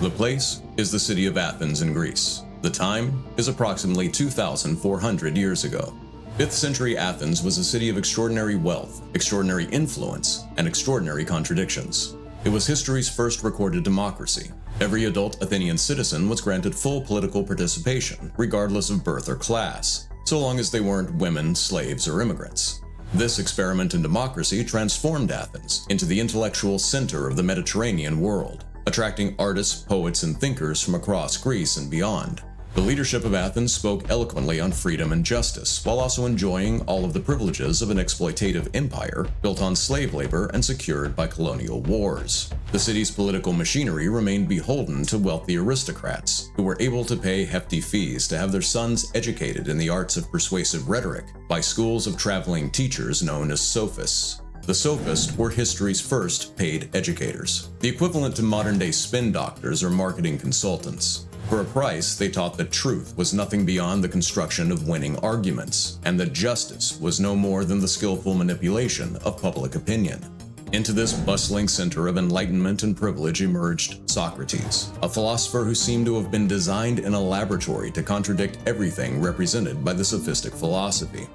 The place is the city of Athens in Greece. The time is approximately 2,400 years ago. 5th century Athens was a city of extraordinary wealth, extraordinary influence, and extraordinary contradictions. It was history's first recorded democracy. Every adult Athenian citizen was granted full political participation, regardless of birth or class, so long as they weren't women, slaves, or immigrants. This experiment in democracy transformed Athens into the intellectual center of the Mediterranean world, attracting artists, poets, and thinkers from across Greece and beyond. The leadership of Athens spoke eloquently on freedom and justice, while also enjoying all of the privileges of an exploitative empire built on slave labor and secured by colonial wars. The city's political machinery remained beholden to wealthy aristocrats, who were able to pay hefty fees to have their sons educated in the arts of persuasive rhetoric by schools of traveling teachers known as Sophists. The Sophists were history's first paid educators, the equivalent to modern-day spin doctors or marketing consultants. For a price, they taught that truth was nothing beyond the construction of winning arguments, and that justice was no more than the skillful manipulation of public opinion. Into this bustling center of enlightenment and privilege emerged Socrates, a philosopher who seemed to have been designed in a laboratory to contradict everything represented by the sophistic philosophy.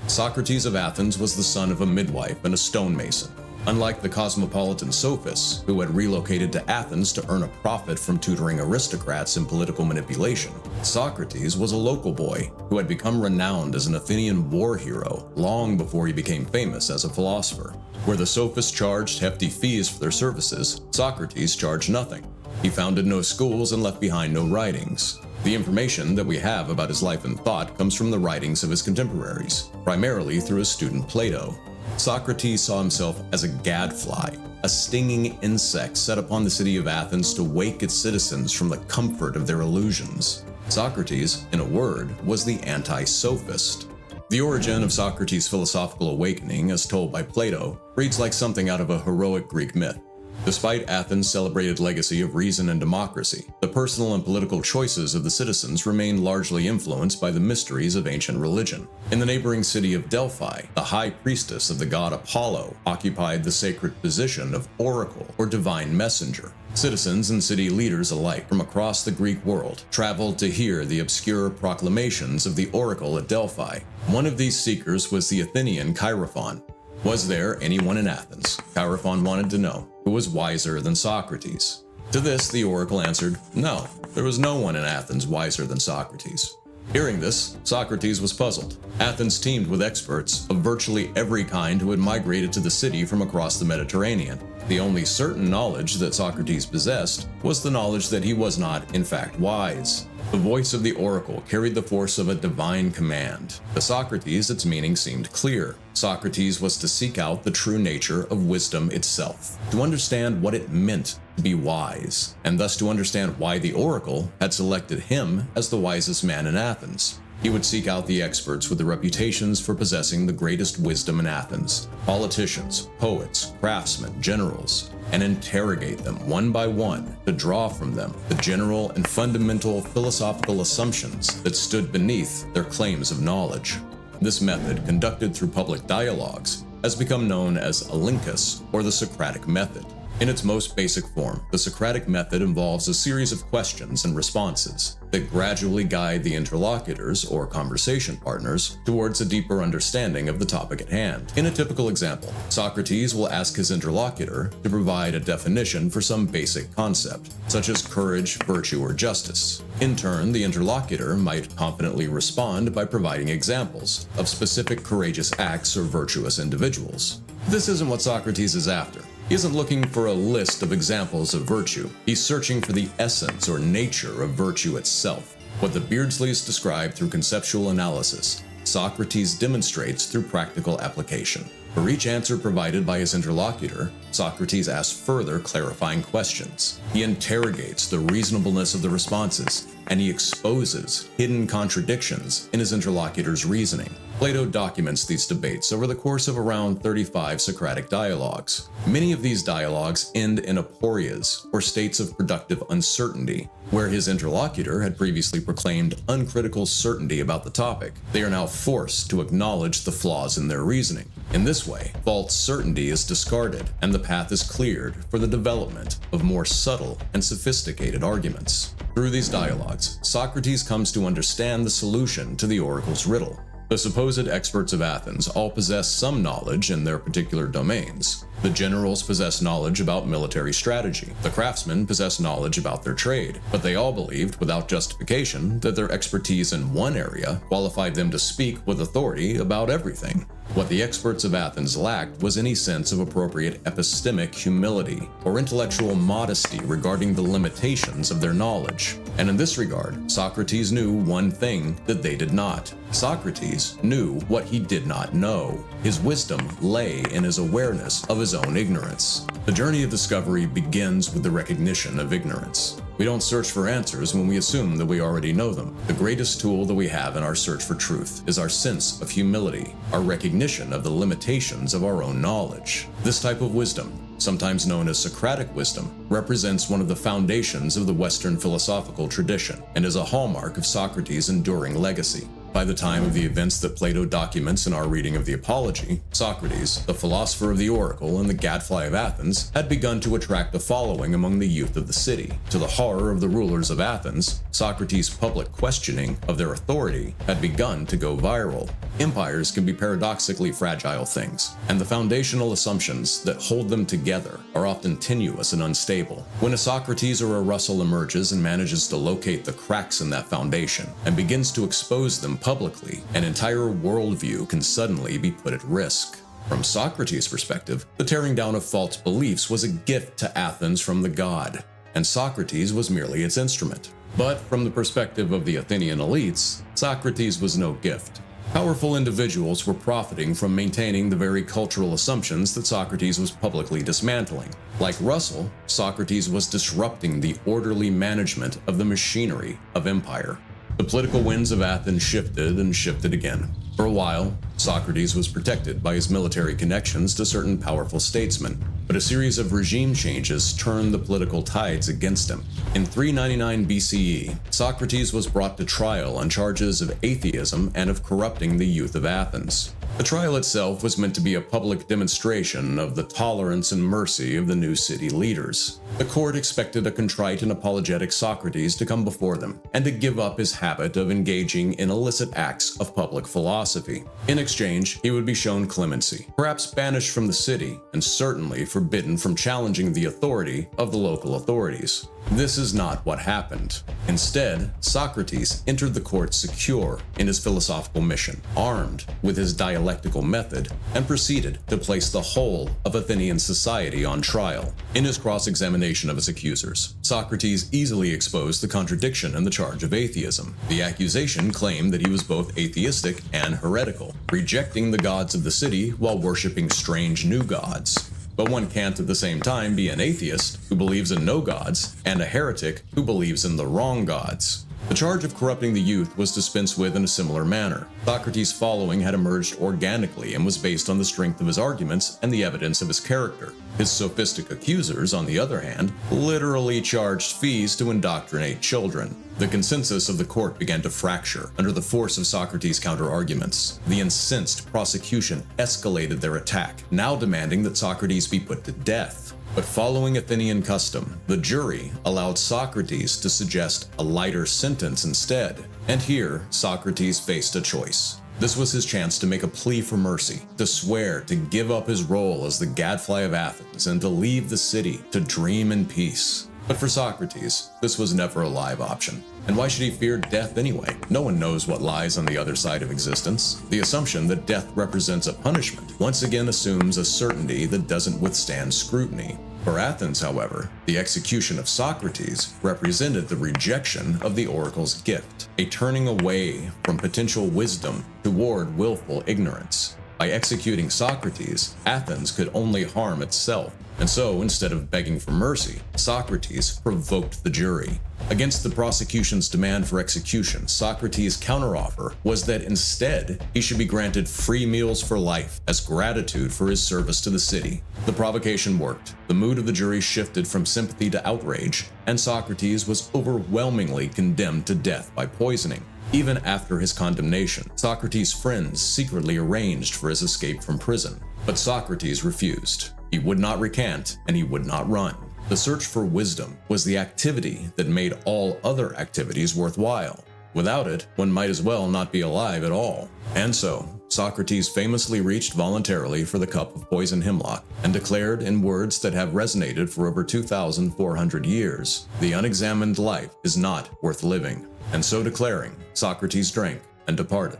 Socrates of Athens was the son of a midwife and a stonemason. Unlike the cosmopolitan Sophists, who had relocated to Athens to earn a profit from tutoring aristocrats in political manipulation, Socrates was a local boy who had become renowned as an Athenian war hero long before he became famous as a philosopher. Where the Sophists charged hefty fees for their services, Socrates charged nothing. He founded no schools and left behind no writings. The information that we have about his life and thought comes from the writings of his contemporaries, primarily through his student Plato. Socrates saw himself as a gadfly, a stinging insect set upon the city of Athens to wake its citizens from the comfort of their illusions. Socrates, in a word, was the anti-sophist. The origin of Socrates' philosophical awakening, as told by Plato, reads like something out of a heroic Greek myth. Despite Athens' celebrated legacy of reason and democracy, the personal and political choices of the citizens remained largely influenced by the mysteries of ancient religion. In the neighboring city of Delphi, the high priestess of the god Apollo occupied the sacred position of oracle or divine messenger. Citizens and city leaders alike from across the Greek world traveled to hear the obscure proclamations of the oracle at Delphi. One of these seekers was the Athenian Chaerephon. Was there anyone in Athens, Chaerephon wanted to know, who was wiser than Socrates? To this, the oracle answered, no, there was no one in Athens wiser than Socrates. Hearing this, Socrates was puzzled. Athens teemed with experts of virtually every kind who had migrated to the city from across the Mediterranean. The only certain knowledge that Socrates possessed was the knowledge that he was not, in fact, wise. The voice of the oracle carried the force of a divine command. To Socrates, its meaning seemed clear. Socrates was to seek out the true nature of wisdom itself, to understand what it meant to be wise, and thus to understand why the oracle had selected him as the wisest man in Athens. He would seek out the experts with the reputations for possessing the greatest wisdom in Athens, politicians, poets, craftsmen, generals, and interrogate them one by one to draw from them the general and fundamental philosophical assumptions that stood beneath their claims of knowledge. This method, conducted through public dialogues, has become known as Olyncus or the Socratic Method. In its most basic form, the Socratic Method involves a series of questions and responses that gradually guide the interlocutors or conversation partners towards a deeper understanding of the topic at hand. In a typical example, Socrates will ask his interlocutor to provide a definition for some basic concept, such as courage, virtue, or justice. In turn, the interlocutor might confidently respond by providing examples of specific courageous acts or virtuous individuals. This isn't what Socrates is after. He isn't looking for a list of examples of virtue. He's searching for the essence or nature of virtue itself. What the Beardsleys describe through conceptual analysis, Socrates demonstrates through practical application. For each answer provided by his interlocutor, Socrates asks further clarifying questions. He interrogates the reasonableness of the responses, and he exposes hidden contradictions in his interlocutor's reasoning. Plato documents these debates over the course of around 35 Socratic dialogues. Many of these dialogues end in aporias, or states of productive uncertainty, where his interlocutor had previously proclaimed uncritical certainty about the topic. They are now forced to acknowledge the flaws in their reasoning. In this way, false certainty is discarded, and the path is cleared for the development of more subtle and sophisticated arguments. Through these dialogues, Socrates comes to understand the solution to the oracle's riddle. The supposed experts of Athens all possess some knowledge in their particular domains. The generals possess knowledge about military strategy. The craftsmen possess knowledge about their trade, but they all believed, without justification, that their expertise in one area qualified them to speak with authority about everything. What the experts of Athens lacked was any sense of appropriate epistemic humility or intellectual modesty regarding the limitations of their knowledge. And in this regard, Socrates knew one thing that they did not. Socrates knew what he did not know. His wisdom lay in his awareness of his own ignorance. The journey of discovery begins with the recognition of ignorance. We don't search for answers when we assume that we already know them. The greatest tool that we have in our search for truth is our sense of humility, our recognition of the limitations of our own knowledge. This type of wisdom, sometimes known as Socratic wisdom, represents one of the foundations of the Western philosophical tradition and is a hallmark of Socrates' enduring legacy. By the time of the events that Plato documents in our reading of the Apology, Socrates, the philosopher of the oracle and the Gadfly of Athens, had begun to attract a following among the youth of the city. To the horror of the rulers of Athens, Socrates' public questioning of their authority had begun to go viral. Empires can be paradoxically fragile things, and the foundational assumptions that hold them together are often tenuous and unstable. When a Socrates or a Russell emerges and manages to locate the cracks in that foundation and begins to expose them publicly, an entire worldview can suddenly be put at risk. From Socrates' perspective, the tearing down of false beliefs was a gift to Athens from the god, and Socrates was merely its instrument. But from the perspective of the Athenian elites, Socrates was no gift. Powerful individuals were profiting from maintaining the very cultural assumptions that Socrates was publicly dismantling. Like Russell, Socrates was disrupting the orderly management of the machinery of empire. The political winds of Athens shifted and shifted again. For a while, Socrates was protected by his military connections to certain powerful statesmen, but a series of regime changes turned the political tides against him. In 399 BCE, Socrates was brought to trial on charges of atheism and of corrupting the youth of Athens. The trial itself was meant to be a public demonstration of the tolerance and mercy of the new city leaders. The court expected a contrite and apologetic Socrates to come before them and to give up his habit of engaging in illicit acts of public philosophy. In exchange, he would be shown clemency, perhaps banished from the city, and certainly forbidden from challenging the authority of the local authorities. This is not what happened. Instead, Socrates entered the court secure in his philosophical mission, armed with his dialectical method, and proceeded to place the whole of Athenian society on trial. In his cross-examination of his accusers, Socrates easily exposed the contradiction in the charge of atheism. The accusation claimed that he was both atheistic and heretical, rejecting the gods of the city while worshipping strange new gods. But one can't at the same time be an atheist who believes in no gods and a heretic who believes in the wrong gods. The charge of corrupting the youth was dispensed with in a similar manner. Socrates' following had emerged organically and was based on the strength of his arguments and the evidence of his character. His sophistic accusers, on the other hand, literally charged fees to indoctrinate children. The consensus of the court began to fracture under the force of Socrates' counter-arguments. The incensed prosecution escalated their attack, now demanding that Socrates be put to death. But following Athenian custom, the jury allowed Socrates to suggest a lighter sentence instead. And here, Socrates faced a choice. This was his chance to make a plea for mercy, to swear to give up his role as the Gadfly of Athens and to leave the city to dream in peace. But for Socrates, this was never a live option. And why should he fear death anyway? No one knows what lies on the other side of existence. The assumption that death represents a punishment once again assumes a certainty that doesn't withstand scrutiny. For Athens, however, the execution of Socrates represented the rejection of the oracle's gift, a turning away from potential wisdom toward willful ignorance. By executing Socrates, Athens could only harm itself, and so instead of begging for mercy, Socrates provoked the jury. Against the prosecution's demand for execution, Socrates' counteroffer was that instead he should be granted free meals for life as gratitude for his service to the city. The provocation worked. The mood of the jury shifted from sympathy to outrage, and Socrates was overwhelmingly condemned to death by poisoning. Even after his condemnation, Socrates' friends secretly arranged for his escape from prison. But Socrates refused. He would not recant, and he would not run. The search for wisdom was the activity that made all other activities worthwhile. Without it, one might as well not be alive at all. And so, Socrates famously reached voluntarily for the cup of poison hemlock and declared in words that have resonated for over 2,400 years, "The unexamined life is not worth living." And so declaring, Socrates drank and departed.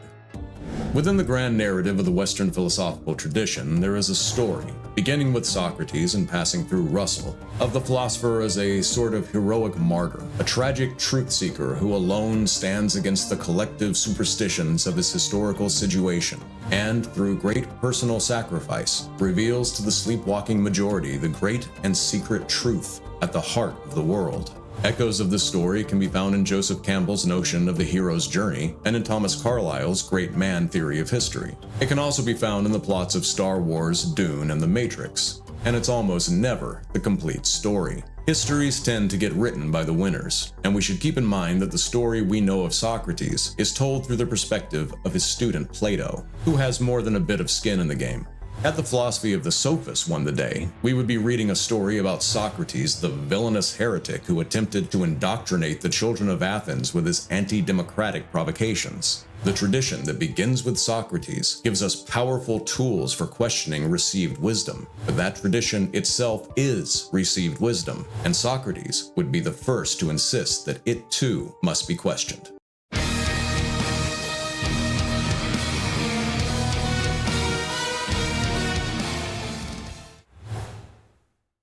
Within the grand narrative of the Western philosophical tradition, there is a story, beginning with Socrates and passing through Russell, of the philosopher as a sort of heroic martyr, a tragic truth seeker who alone stands against the collective superstitions of his historical situation, and through great personal sacrifice, reveals to the sleepwalking majority the great and secret truth at the heart of the world. Echoes of this story can be found in Joseph Campbell's notion of the hero's journey and in Thomas Carlyle's great man theory of history. It can also be found in the plots of Star Wars, Dune, and The Matrix, and it's almost never the complete story. Histories tend to get written by the winners, and we should keep in mind that the story we know of Socrates is told through the perspective of his student Plato, who has more than a bit of skin in the game. Had the philosophy of the Sophists won the day, we would be reading a story about Socrates, the villainous heretic who attempted to indoctrinate the children of Athens with his anti-democratic provocations. The tradition that begins with Socrates gives us powerful tools for questioning received wisdom, but that tradition itself is received wisdom, and Socrates would be the first to insist that it too must be questioned.